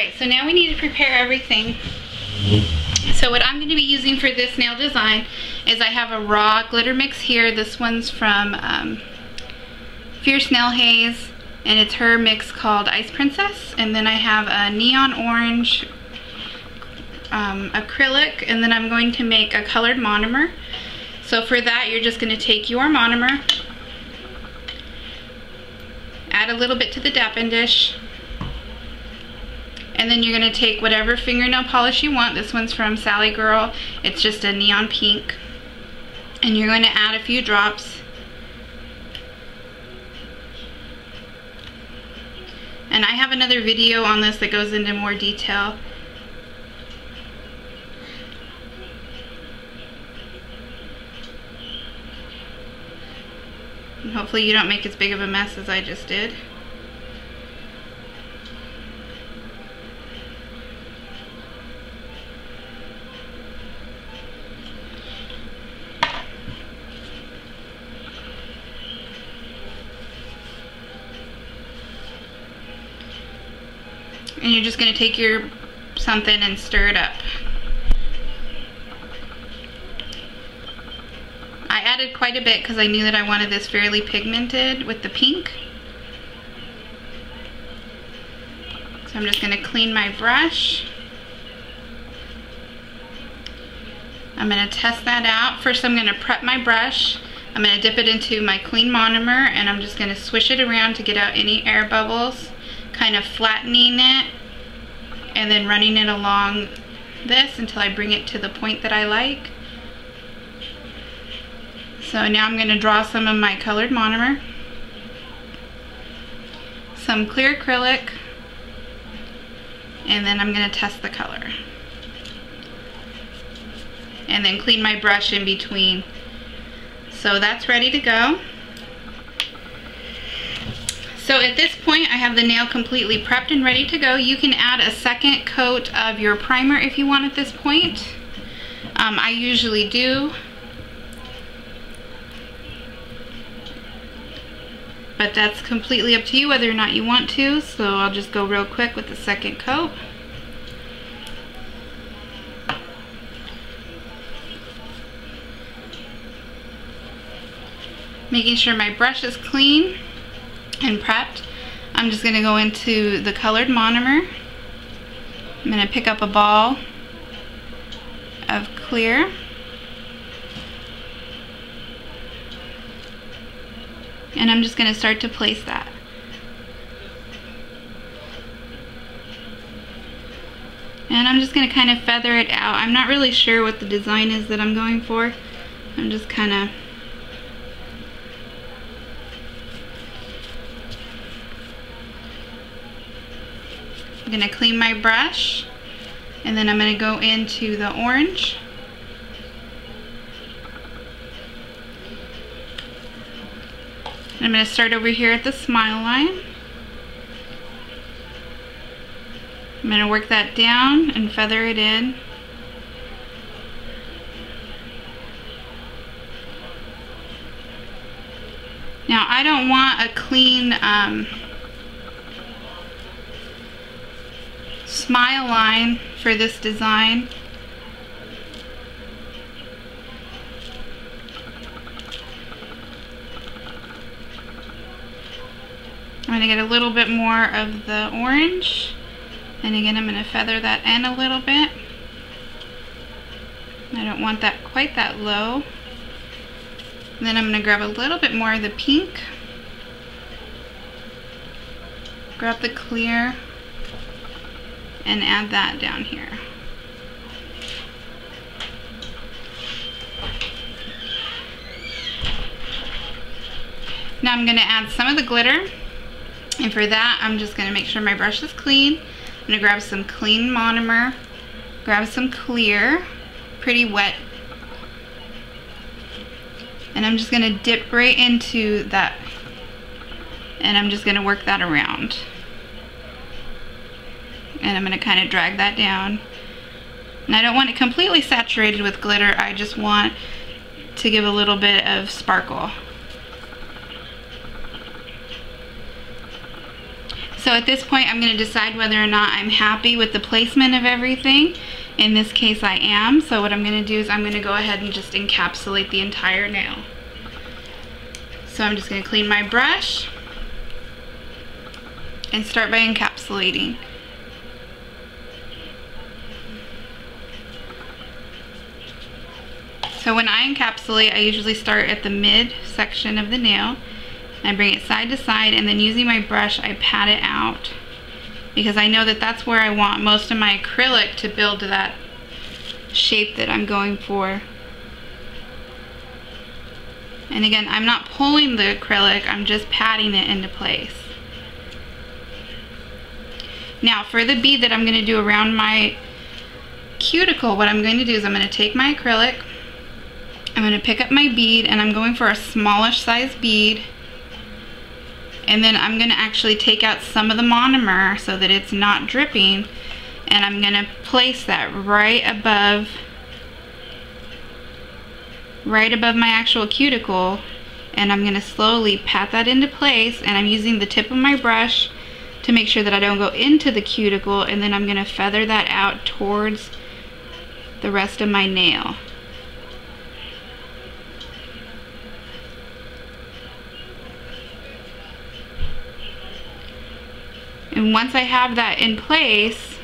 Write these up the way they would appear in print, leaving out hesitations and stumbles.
Alright, so now we need to prepare everything. So what I'm going to be using for this nail design is I have a raw glitter mix here. This one's from Fierce Nail Haze, and it's her mix called Ice Princess. And then I have a neon orange acrylic, and then I'm going to make a colored monomer. So for that, you're just going to take your monomer, add a little bit to the dapping dish, and then you're going to take whatever fingernail polish you want. This one's from Sally Girl. It's just a neon pink. And you're going to add a few drops. And I have another video on this that goes into more detail. And hopefully you don't make as big of a mess as I just did. And you're just going to take your something and stir it up. I added quite a bit because I knew that I wanted this fairly pigmented with the pink. So I'm just going to clean my brush. I'm going to test that out. First I'm going to prep my brush. I'm going to dip it into my clean monomer, and I'm just going to swish it around to get out any air bubbles, kind of flattening it and then running it along this until I bring it to the point that I like. So now I'm going to draw some of my colored monomer, some clear acrylic, and then I'm going to test the color. And then clean my brush in between. So that's ready to go. So at this point I have the nail completely prepped and ready to go. You can add a second coat of your primer if you want at this point. I usually do. But that's completely up to you whether or not you want to. So I'll just go real quick with the second coat. Making sure my brush is clean and prepped. I'm just going to go into the colored monomer. I'm going to pick up a ball of clear. And I'm just going to start to place that. And I'm just going to kind of feather it out. I'm not really sure what the design is that I'm going for. I'm just kind of I'm going to clean my brush, and then I'm going to go into the orange. And I'm going to start over here at the smile line. I'm going to work that down and feather it in. Now I don't want a clean smile line for this design. I'm going to get a little bit more of the orange, and again I'm going to feather that in a little bit. I don't want that quite that low. And then I'm going to grab a little bit more of the pink, grab the clear, and add that down here. Now I'm going to add some of the glitter, and for that I'm just going to make sure my brush is clean. I'm going to grab some clean monomer, grab some clear, pretty wet, and I'm just going to dip right into that, and I'm just going to work that around. And I'm going to kind of drag that down. And I don't want it completely saturated with glitter, I just want to give a little bit of sparkle. So at this point, I'm going to decide whether or not I'm happy with the placement of everything. In this case, I am. So what I'm going to do is I'm going to go ahead and just encapsulate the entire nail. So I'm just going to clean my brush and start by encapsulating. So when I encapsulate, I usually start at the mid section of the nail. I bring it side to side, and then using my brush, I pat it out because I know that that's where I want most of my acrylic to build to that shape that I'm going for. And again, I'm not pulling the acrylic, I'm just patting it into place. Now for the bead that I'm going to do around my cuticle, what I'm going to do is I'm going to take my acrylic, I'm going to pick up my bead, and I'm going for a smallish size bead. And then I'm going to actually take out some of the monomer so that it's not dripping, and I'm going to place that right above my actual cuticle, and I'm going to slowly pat that into place, and I'm using the tip of my brush to make sure that I don't go into the cuticle, and then I'm going to feather that out towards the rest of my nail. And once I have that in place,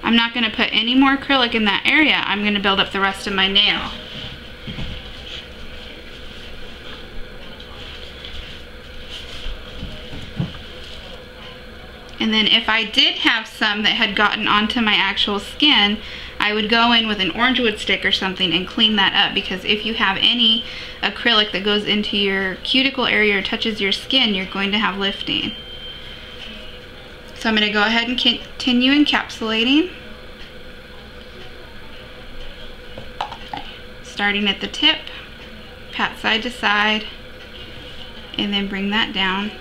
I'm not going to put any more acrylic in that area. I'm going to build up the rest of my nail. And then if I did have some that had gotten onto my actual skin, I would go in with an orange wood stick or something and clean that up, because if you have any acrylic that goes into your cuticle area or touches your skin, you're going to have lifting. So I'm going to go ahead and continue encapsulating. Starting at the tip, pat side to side, and then bring that down.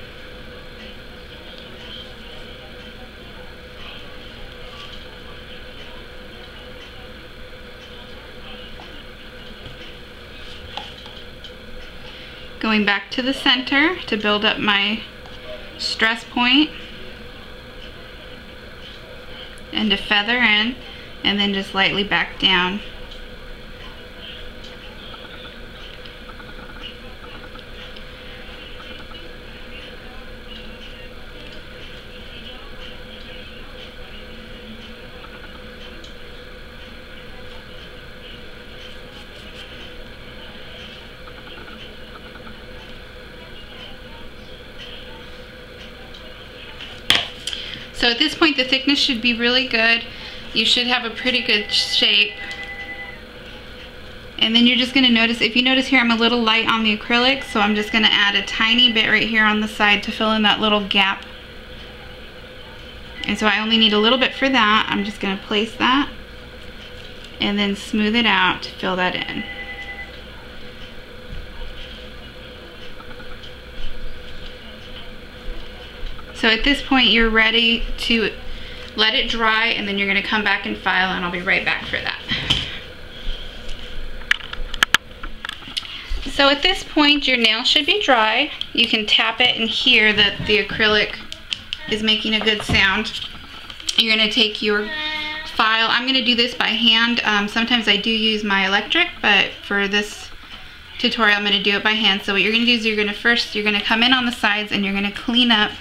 Going back to the center to build up my stress point and to feather in, and then just lightly back down. So at this point the thickness should be really good. You should have a pretty good shape. And then you're just going to notice, if you notice here I'm a little light on the acrylic, so I'm just going to add a tiny bit right here on the side to fill in that little gap. And so I only need a little bit for that. I'm just going to place that and then smooth it out to fill that in. So at this point you're ready to let it dry, and then you're going to come back and file, and I'll be right back for that. So at this point your nail should be dry. You can tap it and hear that the acrylic is making a good sound. You're going to take your file. I'm going to do this by hand. Sometimes I do use my electric, but for this tutorial I'm going to do it by hand. So what you're going to do is you're going to come in on the sides, and you're going to clean up.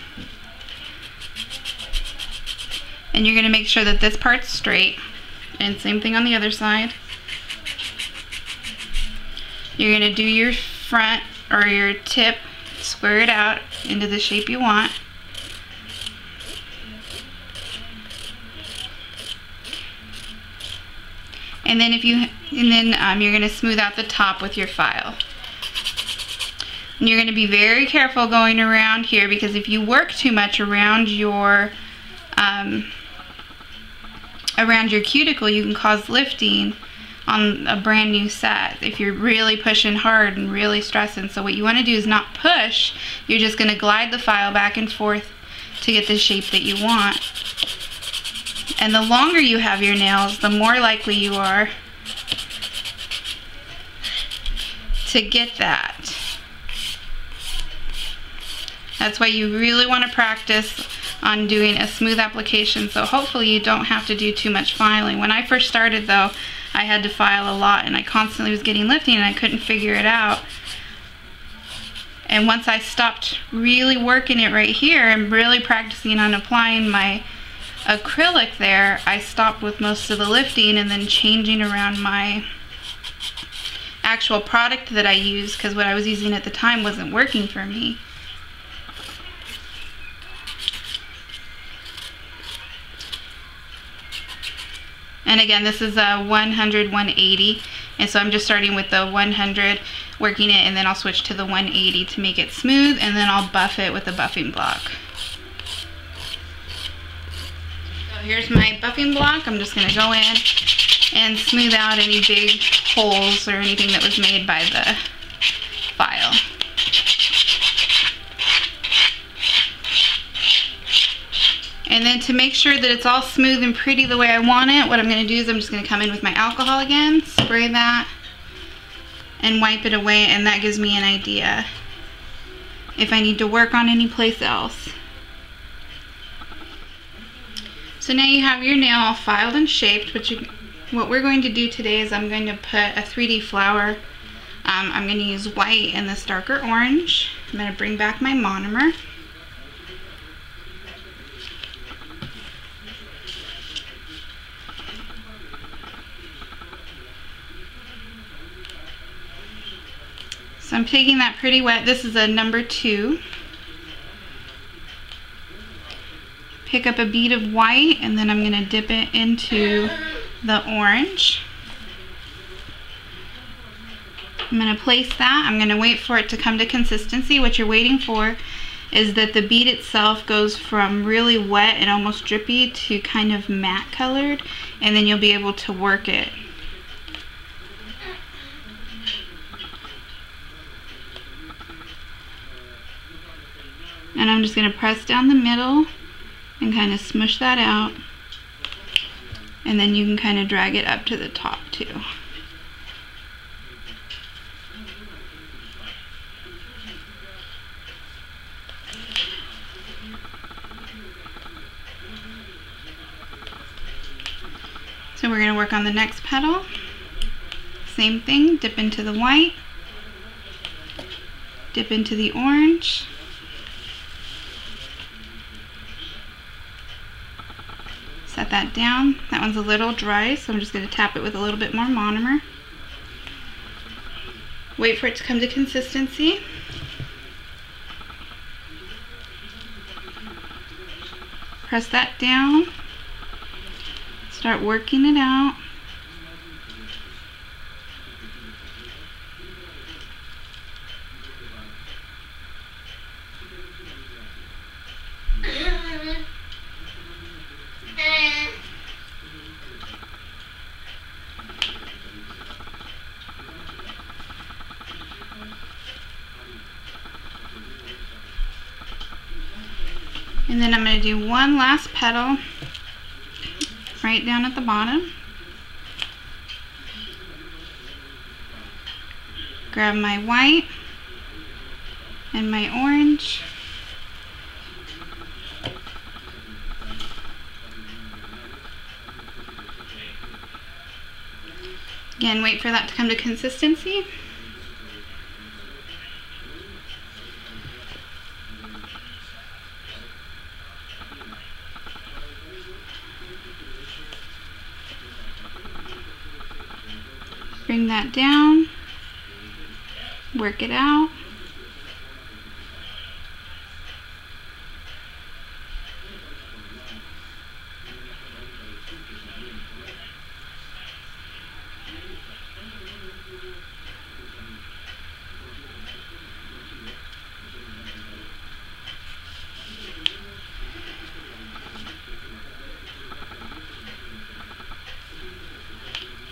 And you're going to make sure that this part's straight, and same thing on the other side. You're going to do your front or your tip, square it out into the shape you want. And then you're going to smooth out the top with your file. And you're going to be very careful going around here, because if you work too much around your cuticle, you can cause lifting on a brand new set if you're really pushing hard and really stressing. So what you want to do is not push. You're just going to glide the file back and forth to get the shape that you want. And the longer you have your nails, the more likely you are to get that. That's why you really want to practice on doing a smooth application, so hopefully you don't have to do too much filing. When I first started though, I had to file a lot and I constantly was getting lifting and I couldn't figure it out. And once I stopped really working it right here and really practicing on applying my acrylic there, I stopped with most of the lifting and then changing around my actual product that I use, because what I was using at the time wasn't working for me. And again, this is a 100, 180, and so I'm just starting with the 100, working it, and then I'll switch to the 180 to make it smooth, and then I'll buff it with a buffing block. So here's my buffing block. I'm just going to go in and smooth out any big holes or anything that was made by the file. And then to make sure that it's all smooth and pretty the way I want it, what I'm going to do is I'm just going to come in with my alcohol again, spray that, and wipe it away, and that gives me an idea if I need to work on any place else. So now you have your nail all filed and shaped. What we're going to do today is I'm going to put a 3D flower. I'm going to use white and this darker orange. I'm going to bring back my monomer. So I'm taking that pretty wet. This is a number 2. Pick up a bead of white, and then I'm going to dip it into the orange. I'm going to place that. I'm going to wait for it to come to consistency. What you're waiting for is that the bead itself goes from really wet and almost drippy to kind of matte colored, and then you'll be able to work it. And I'm just going to press down the middle and kind of smush that out. And then you can kind of drag it up to the top too. So we're going to work on the next petal. Same thing, dip into the white, dip into the orange. Set that down. That one's a little dry, so I'm just going to tap it with a little bit more monomer. Wait for it to come to consistency. Press that down. Start working it out. And then I'm going to do one last petal right down at the bottom. Grab my white and my orange. Again, wait for that to come to consistency. Bring that down, work it out.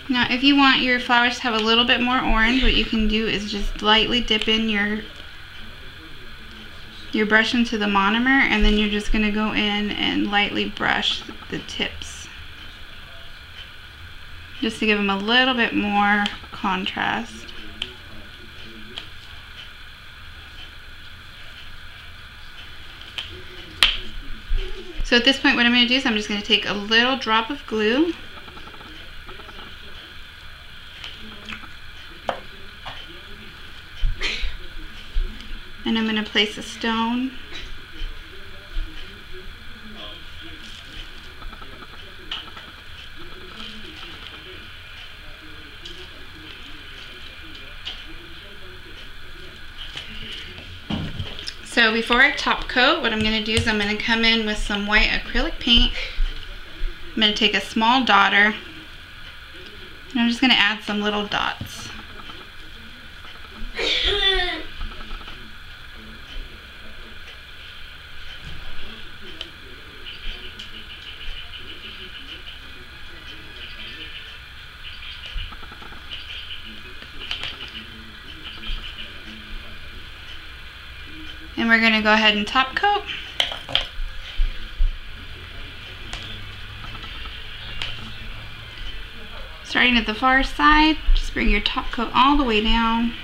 Now, if you want your flowers to have a little bit more orange, what you can do is just lightly dip in your brush into the monomer, and then you're just going to go in and lightly brush the tips, just to give them a little bit more contrast. So at this point, what I'm going to do is I'm just going to take a little drop of glue. And I'm going to place a stone. So before I top coat, what I'm going to do is I'm going to come in with some white acrylic paint. I'm going to take a small dotter, and I'm just going to add some little dots. And we're going to go ahead and top coat. Starting at the far side, just bring your top coat all the way down.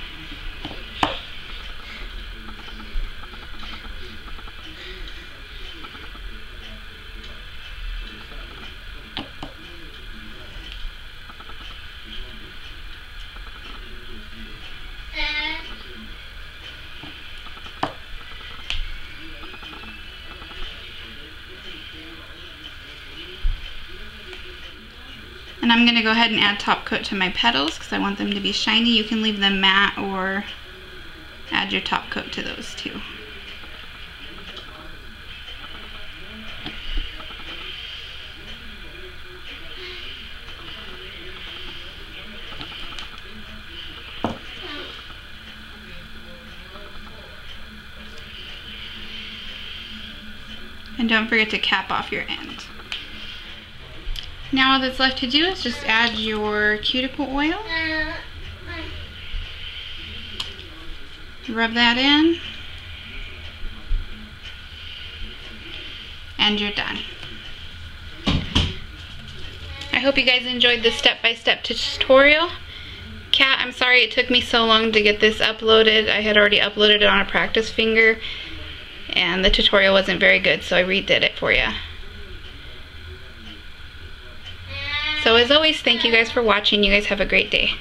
And I'm going to go ahead and add top coat to my petals because I want them to be shiny. You can leave them matte or add your top coat to those too. And don't forget to cap off your end. Now all that's left to do is just add your cuticle oil. Rub that in. And you're done. I hope you guys enjoyed this step-by-step tutorial. Kat, I'm sorry it took me so long to get this uploaded. I had already uploaded it on a practice finger, and the tutorial wasn't very good, so I redid it for you. So as always, thank you guys for watching. You guys have a great day.